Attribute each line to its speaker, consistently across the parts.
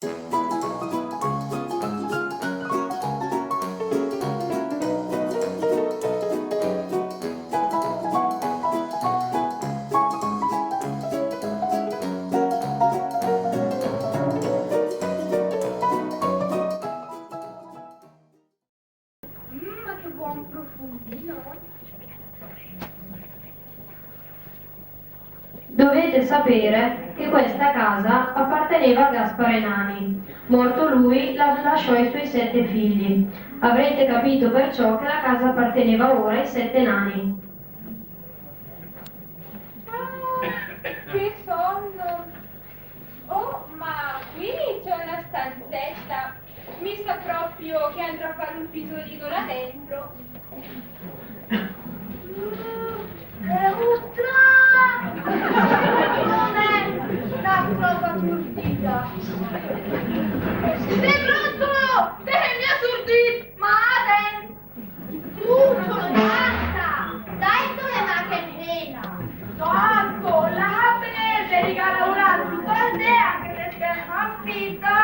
Speaker 1: Ma che buon profumino!
Speaker 2: Dovete sapere che questa casa apparteneva a Gaspare Nani. Morto lui, la lasciò ai suoi 7 figli. Avrete capito perciò che la casa apparteneva ora ai 7 nani.
Speaker 1: Che sonno! Oh, ma qui c'è una stanzetta. Mi sa proprio che andrò a fare un pisolino là dentro.
Speaker 3: È non è una prova turdita. Sei pronto? Te mi ha surdito, madre! Cucciolo, basta! Dai tu le macchina! Tanto, la te regala un altro cose anche se scherma pizza!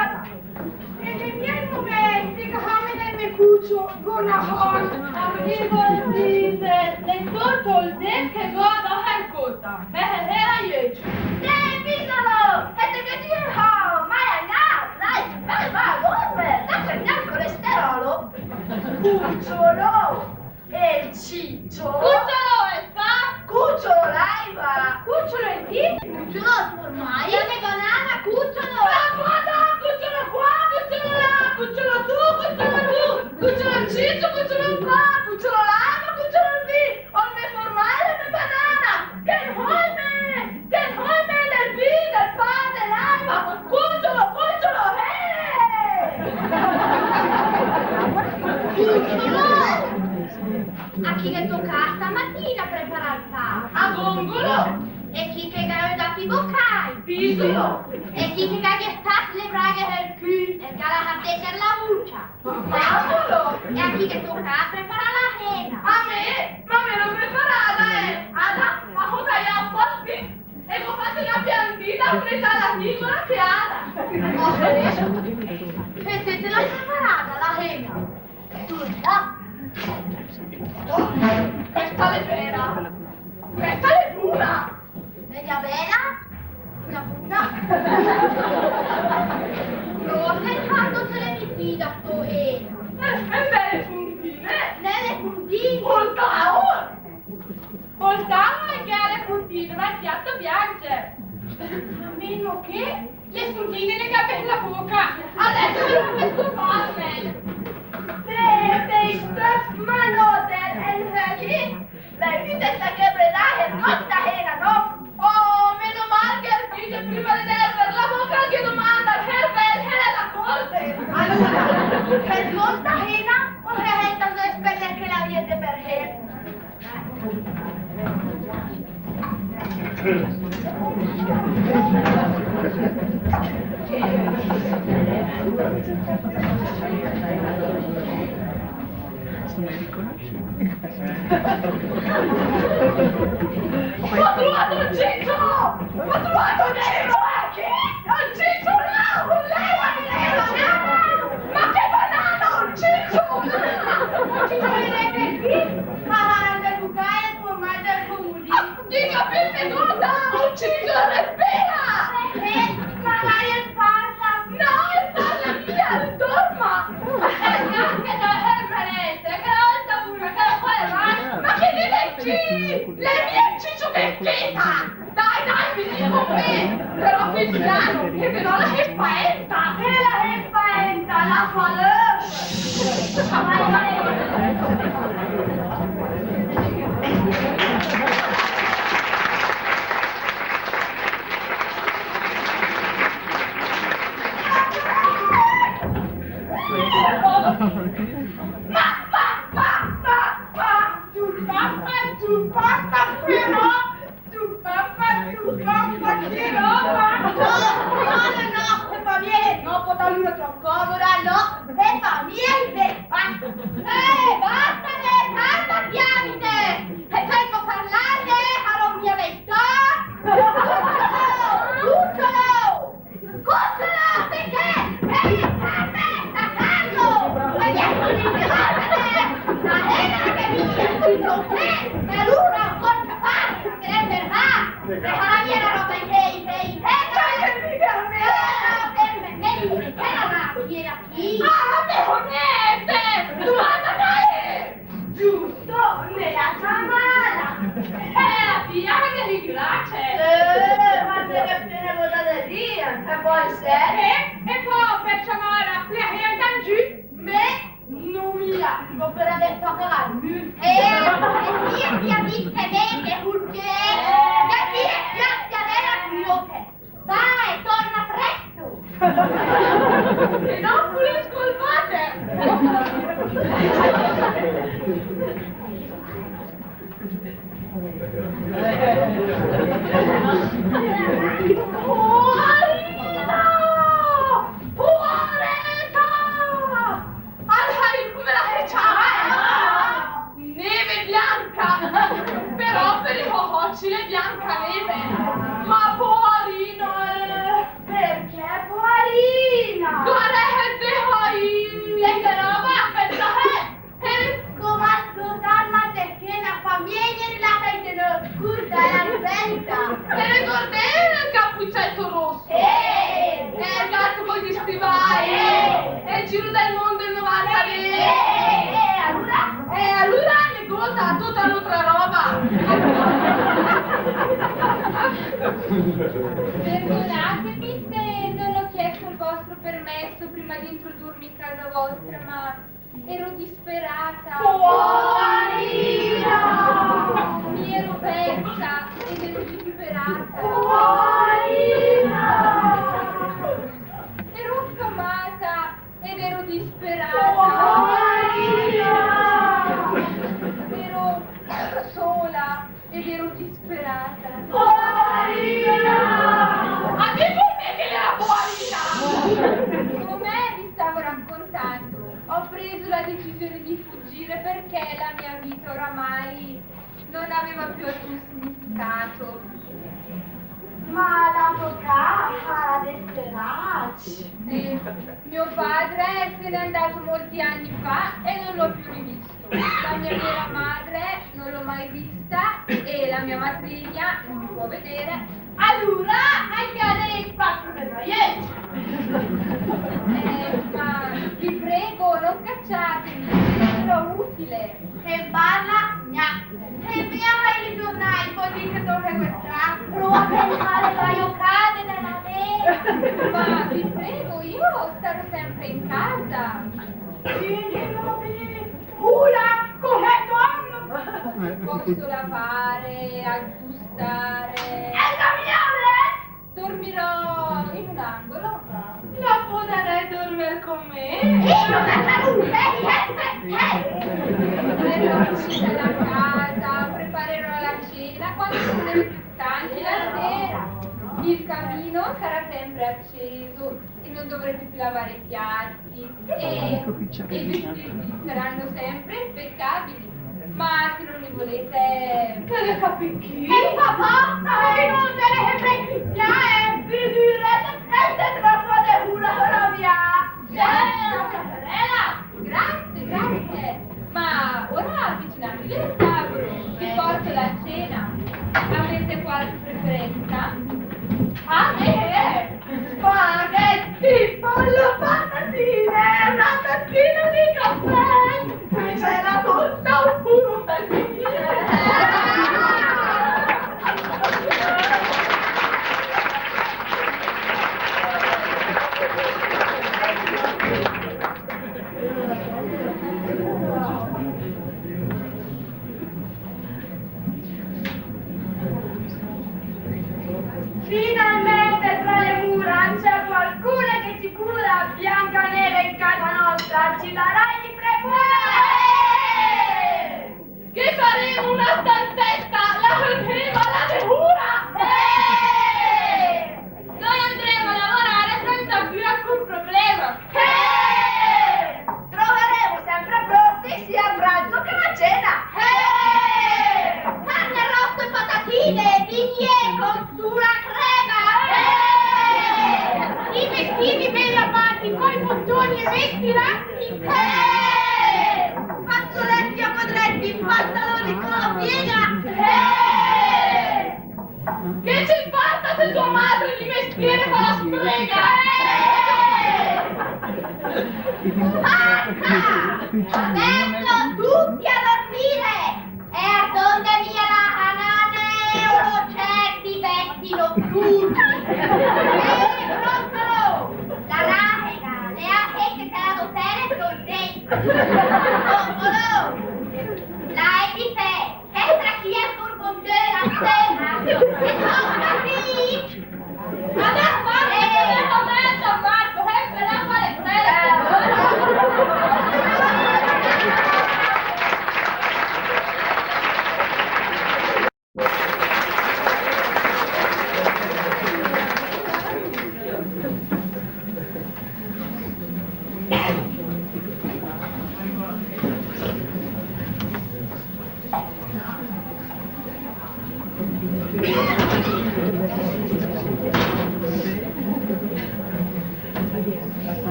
Speaker 3: E nei miei momenti che camina il mio cuccio con la cosa, mi vuol dire, le torto il de che goda è cosa. Aiuto! Pisalo! E se che ti ho, ma è nato, dai, vai, come? Dai, prendiamo il colesterolo. Cucciolo e il ciccio. Cucciolo e fa? Cucciolo, dai, va. Cucciolo e chi? Cucciolo ormai. Io ne banana, cucciolo. Cucciolo qua, cucciolo là, cucciolo tu, cucciolo il ciccio, cucciolo qua, cucciolo là, cucciolo lì. Ho me formale e me banana. Che holme del B, del pa, dell'alba. Cucciolo, a chi che tocca stamattina preparare il pa? A Gongolo! E chi che ha dato i boccai? Pisolo! E chi che ha gettato le braghe del cul e che ha detto la buccia? Paolo! E a chi che tocca preparare la cena? A me? Ma me l'ho preparata, Ada, ma cosa hai apposti? E ho fatto una piantina presa alla piccola chiara! E se te l'hai preparata la cena? Tutta? Questa è vera! Questa è buona! Media bella? Una buona? Rosa e quando se le mi fida sto E belle puntine! Nelle puntine! Voltavo e che ha le puntine, ma il piatto piange! A meno che le puntine le capi la bocca! Adesso mi questo farmel! Te stas manoter en högin! Lei vide sta che bredaje, nostra hena, no? Oh, meno mal che dice prima di per la bocca che domanda, che la corte! Allora, per nostra hena, o che è tanto esperienza che la diete per he? Ho trovato il ciccio! Ho trovato un nero! Chi? Il ciccio là! Un nero! Ma che banana! Un ciccio là! Ci troverete qui? Ah, da bucare il formaggio del comune! Dica più seconda! Un ciccio respira! Magari il parla! No, il parla via! Il dorma! Anche da permanente! Che volta una che la fai avanti! Ma che dici? Le mie ciccio vecchietta! Dai, vieni con me! Però piano, che però la heppaenta! E la heppaenta, la falè! Basta chiamite! E tempo parlare, caro mia vestà! Cucciolo! Cucciolo! Perché? E poi per chiamare le clienti giù, me non mi lascio per adesso a e mi ha visto bene perché vai, torna presto! E non pure neve bianca, però per i cococci le Biancaneve, ma poverino, perché poverina? Guarda che roba, come ascoltarla perché la famiglia la fai dello scurta e la riventa. Te ne ricordi il cappuccetto rosso? Il gatto con gli stivali? E il giro del mondo il 90 allora ne conta tutta un'altra roba.
Speaker 1: Perdonatemi se non ho chiesto il vostro permesso prima di introdurmi in casa vostra, ma ero disperata. Mi ero persa ed ero disperata. Ero affamata ed ero disperata. Ero sola ed ero disperata.
Speaker 3: A te per me che era poverina!
Speaker 1: Come vi stavo raccontando, ho preso la decisione di fuggire perché la mia vita oramai non aveva più alcun significato.
Speaker 3: Ma la tua casa desperati.
Speaker 1: Mio padre se n'è andato molti anni fa e non l'ho più rivisto. La mia vera madre non l'ho mai vista e la mia matrigna non mi può vedere.
Speaker 3: Allora, anche a lei spazio per noi,
Speaker 1: Ma vi prego, non cacciatemi, sarò utile.
Speaker 3: Che balla, e via mai ritornare, poi dice dove questa. Prova a pensare la giocare nella vera.
Speaker 1: Ma vi prego, io starò sempre in casa.
Speaker 3: Come torno?
Speaker 1: Posso lavare, aggiustare.
Speaker 3: E camminare?
Speaker 1: Dormirò in un angolo.
Speaker 3: Non potrei dormire con me? Io
Speaker 1: Farò uscita la casa, preparerò la cena quando saremo più stanchi la sera. Il camino sarà sempre acceso e non dovrete più lavare i piatti e i vestiti saranno sempre impeccabili. Ma se non ne volete...
Speaker 3: Che ne capisci? E papà, non te ne capisci? Per dire, è troppo di una via.
Speaker 1: Grazie. Ma ora avvicinatevi al tavolo, vi porto la cena. Avete qualche preferenza?
Speaker 3: A me? Spaghetti, pollo, patatine, una tazzina di caffè. Mi c'era tutta un puro finalmente tra le mura c'è qualcuno che ci cura. Biancaneve in casa nostra ci darai di prepare. Che faremo una stanzetta, la faremo alla decura. Noi andremo a lavorare senza più alcun problema. Troveremo sempre pronti sia il pranzo che la cena. Carne rosso e patatine, bignè con sulla crema. I vestiti ben lavati, coi bottoni e vesti ratti. Fazzoletti a quadretti, pantaloni con la piega. Che ci importa se tua madre di mestiere fa la strega? Adesso tutti a dormire! E a donde via la canale o certi vecchi notturni! Ehi, pronto! Oh, la Edipe, entra chi è Borbondera, terra, e sono qui.
Speaker 1: Adesso Marco, per la quale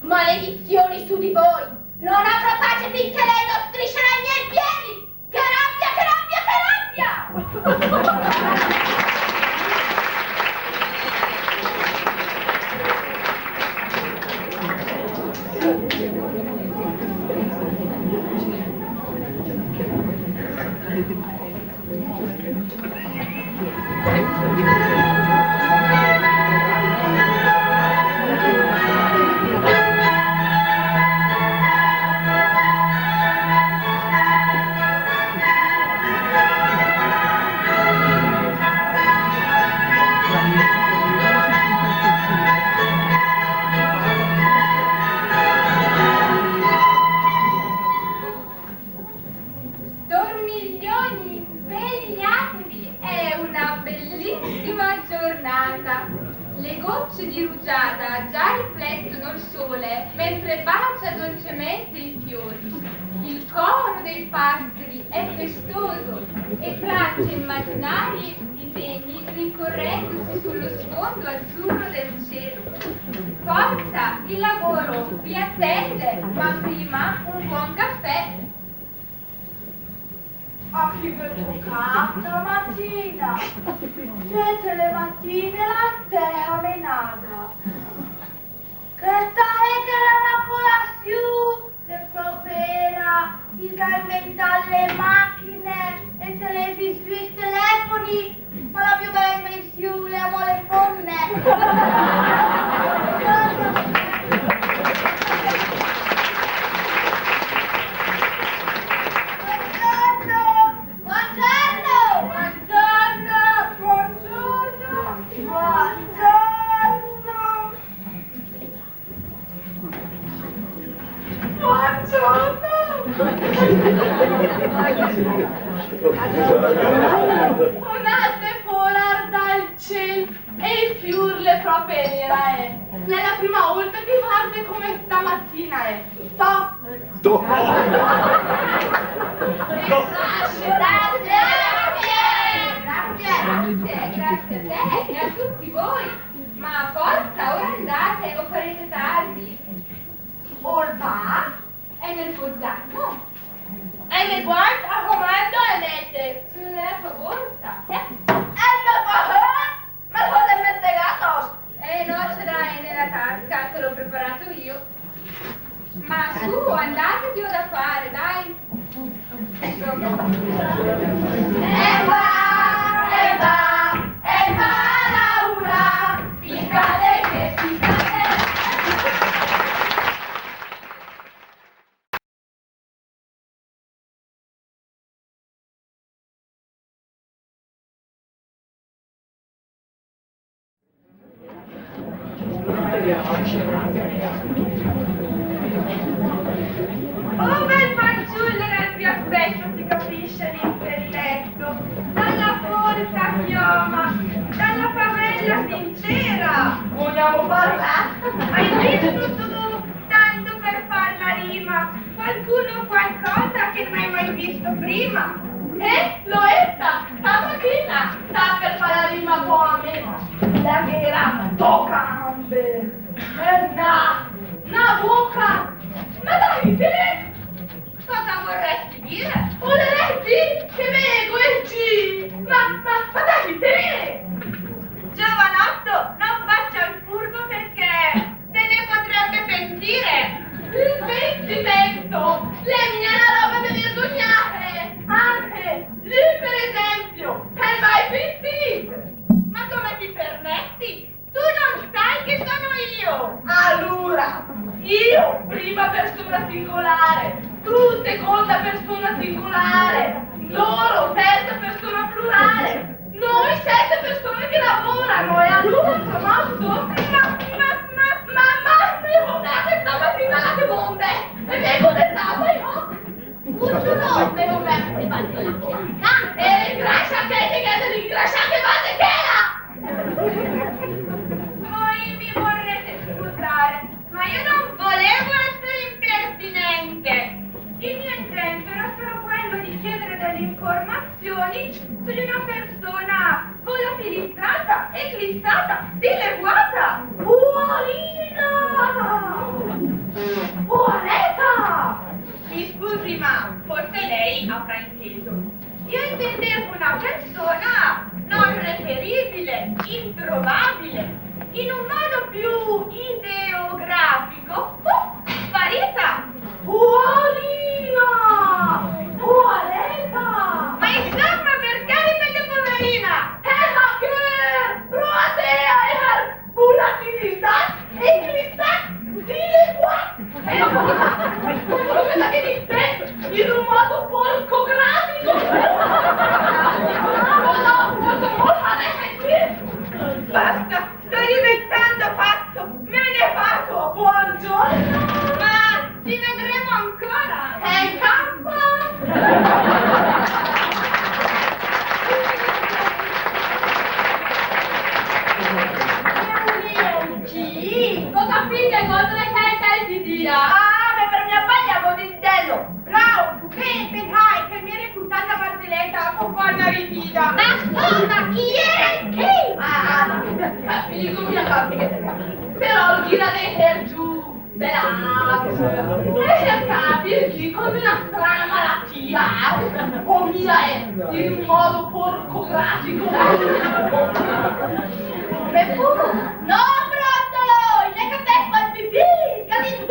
Speaker 3: maledizioni su di voi! Non avrò pace finché lei non striscerà i miei piedi! Che rabbia, che rabbia, che rabbia!
Speaker 1: Dormiglioni, svegliatevi, è una bellissima giornata. Le gocce di rugiada già riflettono il sole mentre bacia dolcemente i fiori. Il coro dei passeri è festoso e traccia immaginarie disegni rincorrendosi sullo sfondo azzurro del cielo. Forza, il lavoro vi attende, ma prima un buon caffè.
Speaker 3: A chi vi è toccata mattina? Tutte le mattine la terra menata. Che sarete la popolazione, le propera, il che inventa le macchine, le televisioni, i telefoni, ma la più bella invenzione, amo le fonne.
Speaker 1: Un'altra polar dal cielo e il fiur le propera è. È la prima volta che guarda come stamattina è. Grazie a te e a tutti voi. Ma forza, ora andate o farete tardi. Orba è nel forzato. E le guarda a comando e mette sulla tua borsa.
Speaker 3: Ma cosa mi avete legato?
Speaker 1: No, ce l'hai nella tasca, te l'ho preparato io. Ma su, andate che ho da fare, dai. Eva, Laura, piccale che si Oh, bel fanciullo nel più aspetto si capisce l'intelletto, dalla forza chioma, dalla favella sincera.
Speaker 3: vogliamo parlare? Hai visto tu, tanto per far la rima, qualcuno qualcosa che non hai mai visto prima? Loetta, stamattina sta per fare la rima con a me, la vera tocambe, una bocca, ma dai te, cosa vorresti dire? Voleresti che me ma dai te, giovanotto, non faccia il furbo perché se ne potrebbe pentire. Il pentimento, le mie robe da vergognare, anche lì per esempio, è mai pentito. Ma come ti permetti? Tu non sai che sono io. Allora, io prima persona singolare, tu seconda persona singolare, loro terza persona plurale, noi 7 persone che lavorano e allora promosso, stamattina la bombe e mi hai contestato io cucciolo devo mettere le bande la bianca e ringraccia che ringraccia che voi mi vorrete scusare ma io non volevo essere impertinente il mio intento era solo quello di chiedere delle informazioni su di una persona volatilizzata, eclissata, dileguata, Buonetta! Mi scusi, ma forse lei avrà inteso. Io intendevo una persona non reperibile, introvabile, in un modo più ideografico, sparita. Buonetta! Ma insomma, perché ripete poverina? Hacker! Proatea e volatilizzata, eclissata, dileguata! Come che dite? In un modo porcografico! Basta, sto diventando pazzo! Me ne vado! Buongiorno! Ma ci vedremo ancora! È in campo! Cosa figlia cosa le carica di dia? Ma per mia baglia volentello! Bravo! Pepe, dai, che mi è reputata barzelletta con buona ritida! Ascolta, chi era il che? Mi dico mia capita! Però il gira dei giù! Relax! E capi con una strana malattia! O mia è in un modo porcografico! No, brottolo! Il caffè fa il pipì! Capisci?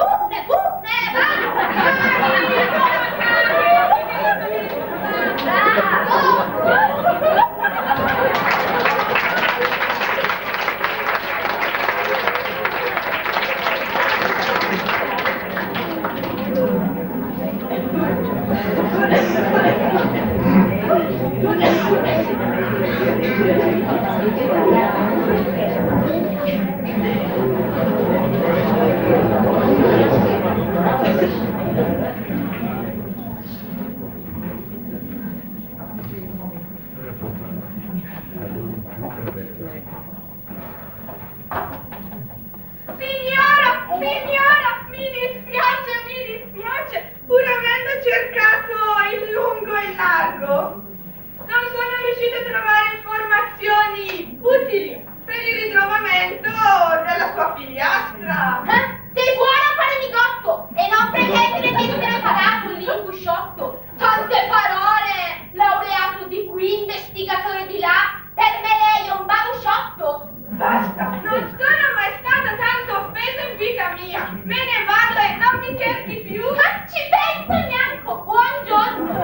Speaker 3: Signora, mi dispiace, pur avendo cercato in lungo e in largo, non sono riuscita a trovare informazioni utili per il ritrovamento della sua figliastra. Sei buona a fare bigotto e non pretendere di essere pagato lì in cusciotto. Tante parole, laureato di qui, investigatore di là, per me lei è un babusciotto. Basta, non sono mai stata tanto offesa in vita mia. Me ne vado e non mi cerchi più. Ma ci penso neanche. Buongiorno.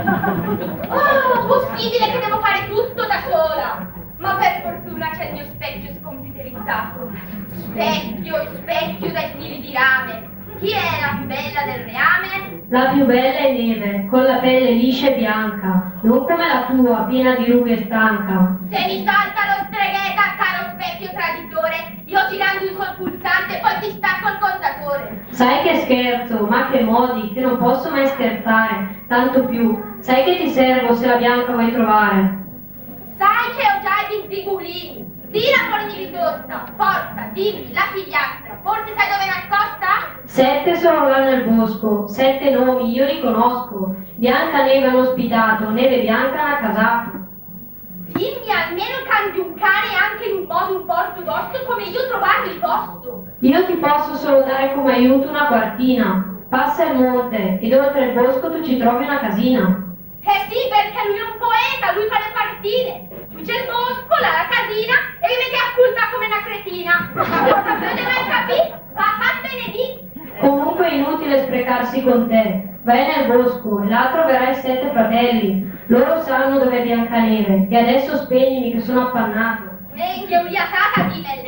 Speaker 3: Oh, possibile che devo fare tutto da sola. Ma per fortuna c'è il mio specchio scomputerizzato. Specchio dai fili di rame. Chi è la più bella del reame?
Speaker 2: La più bella è Neve, con la pelle liscia e bianca, non come la tua, piena di rughe e stanca.
Speaker 3: Se mi salta lo stregheta, caro specchio traditore, io girando un sol pulsante poi ti stacco il contatore.
Speaker 2: Sai che scherzo, ma che modi, che non posso mai scherzare, tanto più. Sai che ti servo se la bianca vuoi trovare.
Speaker 3: Sai che ho già i zigulini. Tira fuori di tosta, forza, dimmi, la figliastra, forse sai dove è nascosta?
Speaker 2: 7 sono là nel bosco, 7 nomi, io li conosco. Biancaneve hanno ospitato, Neve Bianca l'ha casato.
Speaker 3: Dimmi, almeno cambi un cane anche in un modo un po' ortodosso come io trovarli posso.
Speaker 2: Io ti posso solo dare come aiuto una quartina. Passa il monte ed oltre il bosco tu ci trovi una casina.
Speaker 3: Eh sì, perché lui è un poeta, lui fa le partine. Qui c'è il bosco, là la casina e mi vedi acculta come una cretina. Ma cosa vede mai capì? Vattene di.
Speaker 2: Comunque è inutile sprecarsi con te. Vai nel bosco e là troverai 7 fratelli. Loro sanno dove è Biancaneve. E adesso spegnimi che sono appannato.
Speaker 3: Che ubriacata di me.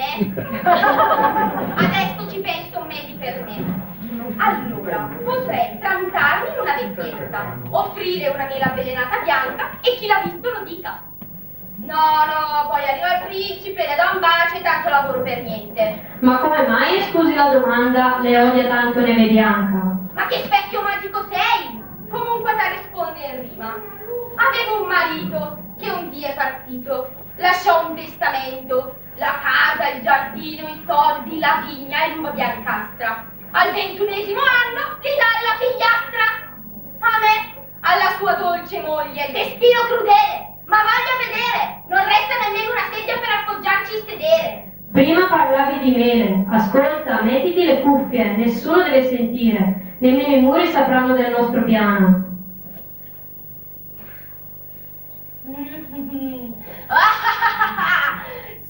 Speaker 3: Adesso ci penso un mese per me. Allora, potrei tramutarmi in una vecchietta, offrire una mela avvelenata bianca e chi l'ha visto lo dica. No, poi arriva il principe, le do un bacio e tanto lavoro per niente.
Speaker 2: Ma come mai, scusi la domanda, le odia tanto Neve Bianca?
Speaker 3: Ma che specchio magico sei! Comunque da rispondere in rima. Avevo un marito che un dia è partito, lasciò un testamento, la casa, il giardino, i soldi, la vigna e l'uva biancastra. Al 21° anno gli dà la figliastra. A me, alla sua dolce moglie, destino crudele. Ma voglia vedere, non resta nemmeno una sedia per appoggiarci il sedere.
Speaker 2: Prima parlavi di mele. Ascolta, mettiti le cuffie, nessuno deve sentire. Nemmeno i muri sapranno del nostro piano.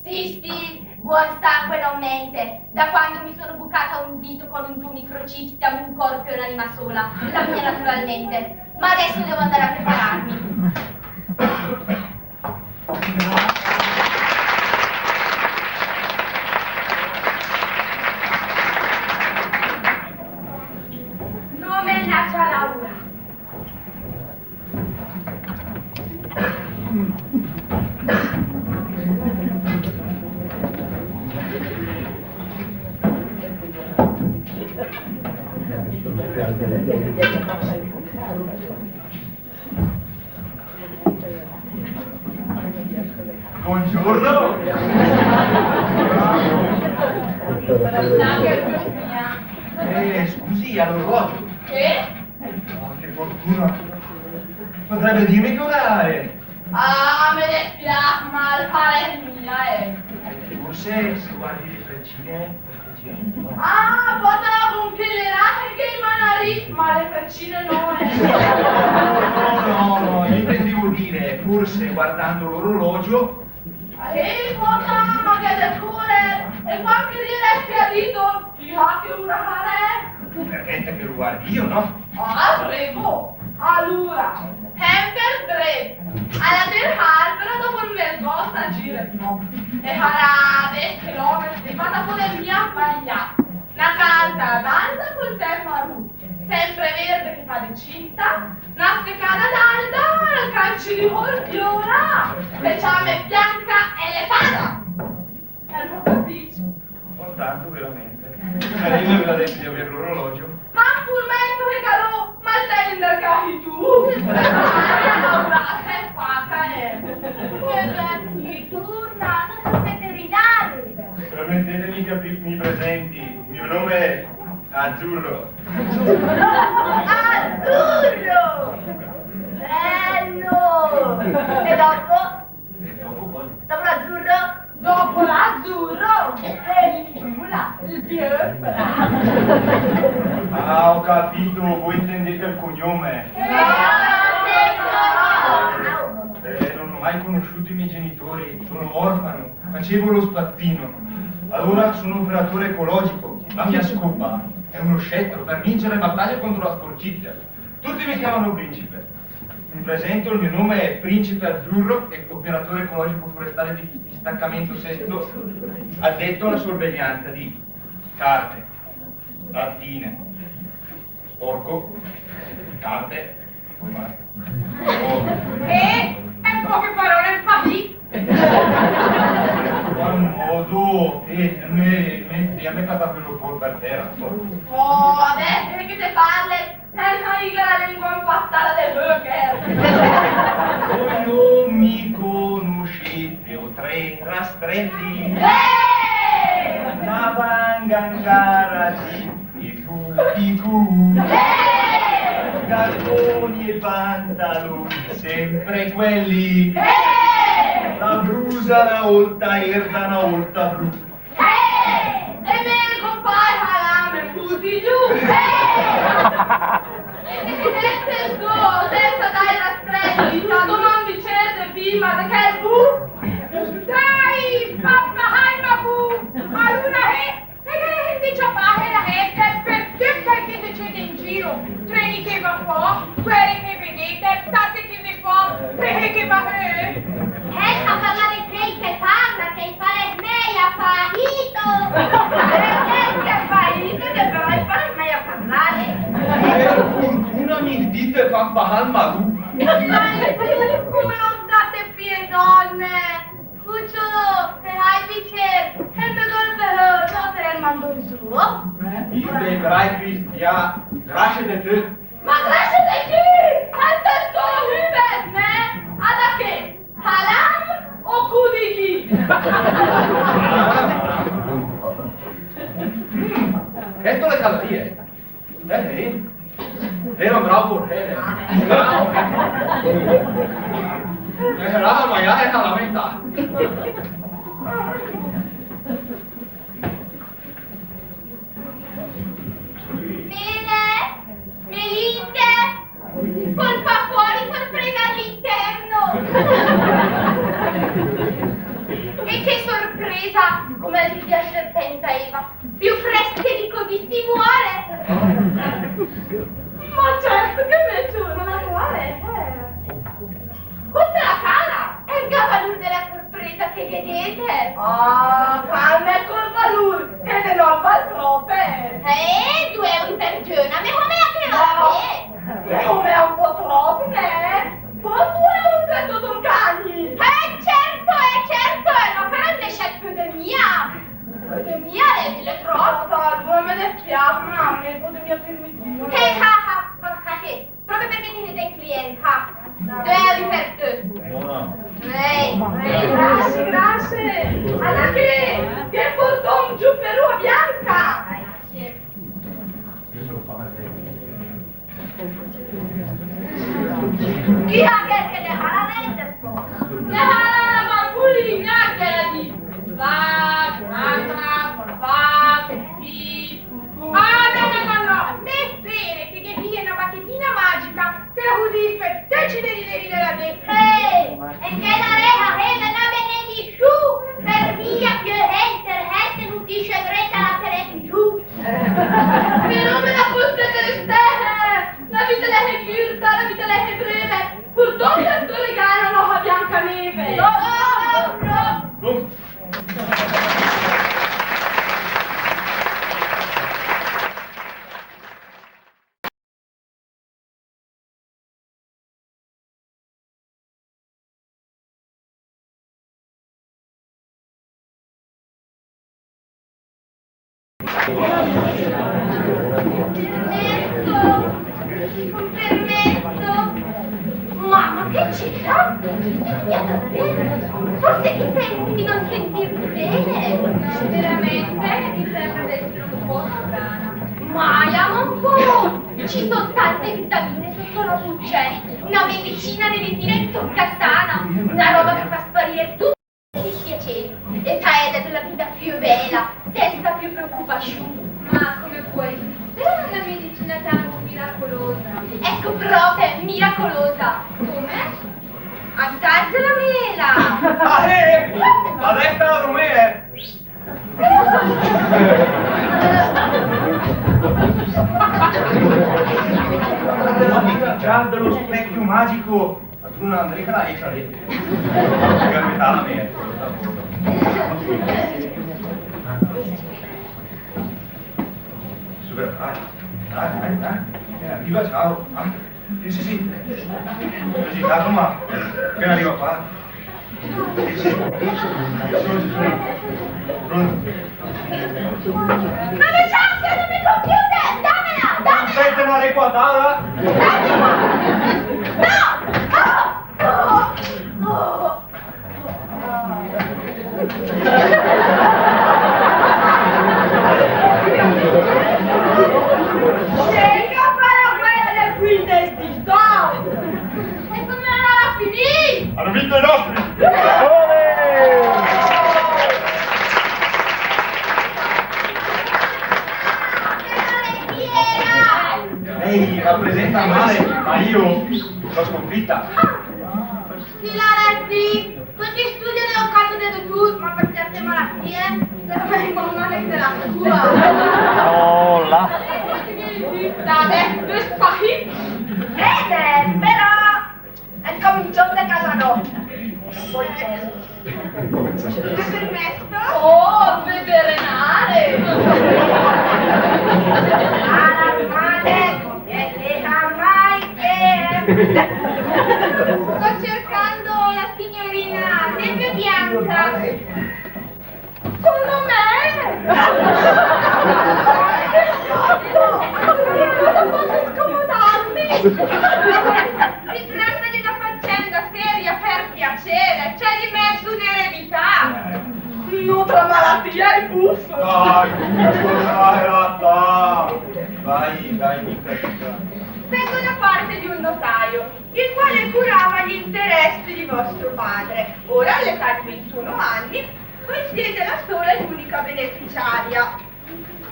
Speaker 3: Sì, buon sangue non mente. Da quando mi sono bucata un dito con un tuo microchip siamo un corpo e un'anima sola. La mia naturalmente. Ma adesso devo andare a prepararmi. Nome Nacia Laura.
Speaker 4: Buongiorno! Scusi, all'orologio.
Speaker 3: Che?
Speaker 4: Oh, che fortuna! Potrebbe dirmi che ora è?
Speaker 3: Ah, me ne spiace, ma il fare è mia,
Speaker 4: Forse se guardi le freccine...
Speaker 3: Ah, poteva compilare che il manarì, ma le freccine no,
Speaker 4: No, io intendevo dire, forse guardando l'orologio...
Speaker 3: ma che decore! E qualche diretti a dito, ti ha che urare?
Speaker 4: Permette che lo guardi io, no?
Speaker 3: Ah, prego! Allora, Hemper Dre, alla del albero dopo il mergosta a gire, no? E harade, chilometri, vada pure mia baglia. La canta, danza col te maru, sempre verde che fa di cinta, la specata d'alda, il calci di mordiona, speciale bianca e le fada. E non capisci?
Speaker 4: Oh, tanto veramente. Carino che l'ha detto di avere l'orologio.
Speaker 3: Ma furmento che calò, ma sei indagato tu? Allora, è fatta, Quelli tornano sul veterinario.
Speaker 4: Permettetemi mi presenti, il mio nome è Azzurro.
Speaker 3: Azzurro! Bello! E dopo? Dopo l'azzurro? Dopo l'azzurro! E il viola!
Speaker 4: Ah, ho capito, voi intendete il cognome. Non ho mai conosciuto i miei genitori, sono orfano, facevo lo spazzino. Allora sono un operatore ecologico, la mia scopa è uno scettro per vincere battaglie contro la sporcizia. Tutti mi chiamano principe. Mi presento, il mio nome è Principe Azzurro e operatore ecologico forestale di distaccamento sesto, addetto alla sorveglianza di carte, lattine, sporco, carte, poi basta.
Speaker 3: E poche parole in papì!
Speaker 4: Qual modo metti a me quello fuori per terra.
Speaker 3: Oh, adesso che te parli, senza mica la lingua impattata del burger!
Speaker 4: Voi non mi conoscete, ho 3 rastretti.
Speaker 3: Eeeh!
Speaker 4: Gangarati e tutti tu. Scarponi e pantaloni, sempre quelli. La blusa una volta erda, una volta blu.
Speaker 3: E me compare salame, butti giù! E senza dare la stretta, diciamo non dicete prima che è bu! Dai, papà, hai ma bu! Allora e che dice fare la perché siete in giro? Treni che va qua, quelli che vedete, state che ne fa, che va
Speaker 5: Ecco parlare lei che parla, che fare lei ha fallito!
Speaker 3: Perché è fallito che però il fare meglio a parlare?
Speaker 4: Per fortuna mi dite Pampahal Maru.
Speaker 3: Come non date più donne? Cucciolo, se hai bicer, e me colpero, no per il mando suo?
Speaker 4: Iste drei Christia, grazie de te.
Speaker 3: Ma grazie a chi? Quanto sono vive, ne? Alla che? Halam o Kudiki?
Speaker 4: Questo le calorie. Sì. Era un bravo portiere. Era magari alla metà.
Speaker 3: Bene, Melite, colpa fuori, sorpresa all'interno. E che sorpresa, come si serpenta Eva, più fresche di così si muore. Ma certo che me sono naturale. Questa è la cala, è il cavallo della sorpresa che vedete. Ah, calma è colpa lui, che ne ho troppe. 2 euro per giorno, ma come la che come è un po' troppo, ne? Poi 2 euro per tutto un cagni. certo, ma però invece è più del mia. De mia le troppo. Non me ne piace, ma mi potete permettere. Che? Proprio perché siete in cliente, 2 euro per te. Grazie. Allora che portò un giù perua bianca. Grazie. che dejará vender po. Dejará la masculina che la di. Va, sì. No. Bene, che viene una bacchettina magica che la Udispe decide la de.
Speaker 5: E che la reja, non bene di giù, per via che Hester non ti scegreta la perete giù.
Speaker 3: Che non me la fosse la vita è curta, la vita è breve. Purtroppo questo regalo non ha Biancaneve. No. Permesso? Mamma, che c'era? Forse ti senti di non sentirti bene? Veramente? Mi sembra di essere un po' strana. Ma amo un po'! Ci sono tante vitamine sotto la luce. Una medicina nelle dire tocca sana. Una roba che fa sparire tutti i dispiaceri. E t'ha della vita più bella, senza più preoccupazioni. Ma come puoi? Però è una medicina tanto miracolosa. Ecco proprio, miracolosa. Come? Assaggia la mela.
Speaker 4: Adesso la rumore. Già dello specchio magico ad una Andrea e Ciaretti. Per metà la mela. Super, arriva, ciao. Sì. Esitato, ma appena arriva qua. Pronto?
Speaker 3: Ma non c'è anche il mio computer! Dammela!
Speaker 4: Aspetta una riquadata!
Speaker 3: No!
Speaker 4: Lei rappresenta male, ma io l'ho sconfitta.
Speaker 5: Silaretti, tutti studiano e ho capito tu, ma per certe malattie vengono male della tua.
Speaker 4: Oh là!
Speaker 1: Date, due spari.
Speaker 3: Però è cominciato da casa nostra. Poi c'è.
Speaker 5: È permesso?
Speaker 3: Oh, veterinare!
Speaker 5: Sto cercando la signorina Neve Bianca.
Speaker 3: Secondo me! Posso scomodarmi!
Speaker 5: Si tratta di una faccenda seria per piacere, c'è di mezzo un'eredità.
Speaker 3: Nutra malattia e buffo!
Speaker 4: Dai, dai, dica.
Speaker 5: Vengo da parte di un notaio, il quale curava gli interessi di vostro padre. Ora all'età di 21 anni, voi siete la sola e unica beneficiaria.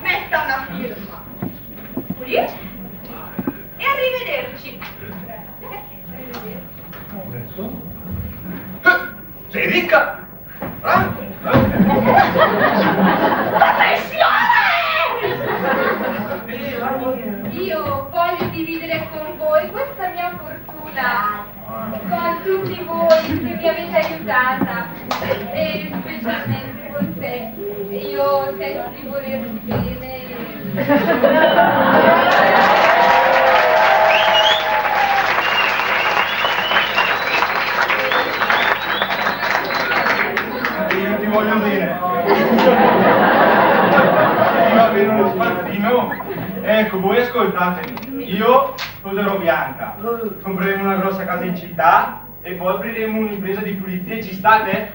Speaker 5: Metta una firma. Qui. E arrivederci.
Speaker 4: Sei ricca?
Speaker 1: Io voglio dividere con voi questa mia fortuna, con tutti voi che mi avete aiutata, e specialmente con te. Io sento di volerti bene.
Speaker 4: Io ti voglio bene. Io avere uno spazzino. Ecco, voi ascoltatemi. Io sposerò Bianca. Compreremo una grossa casa in città e poi apriremo un'impresa di pulizia. Ci state?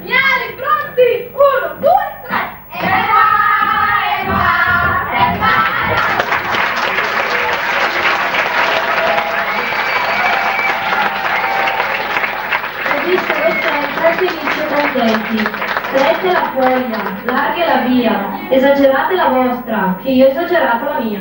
Speaker 3: Vieni, pronti! 1, 2, 3!
Speaker 5: E va!
Speaker 2: Ho visto voi sempre felici e contenti. Strette la foglia, larghe la via, esagerate la vostra, che io ho esagerato la mia.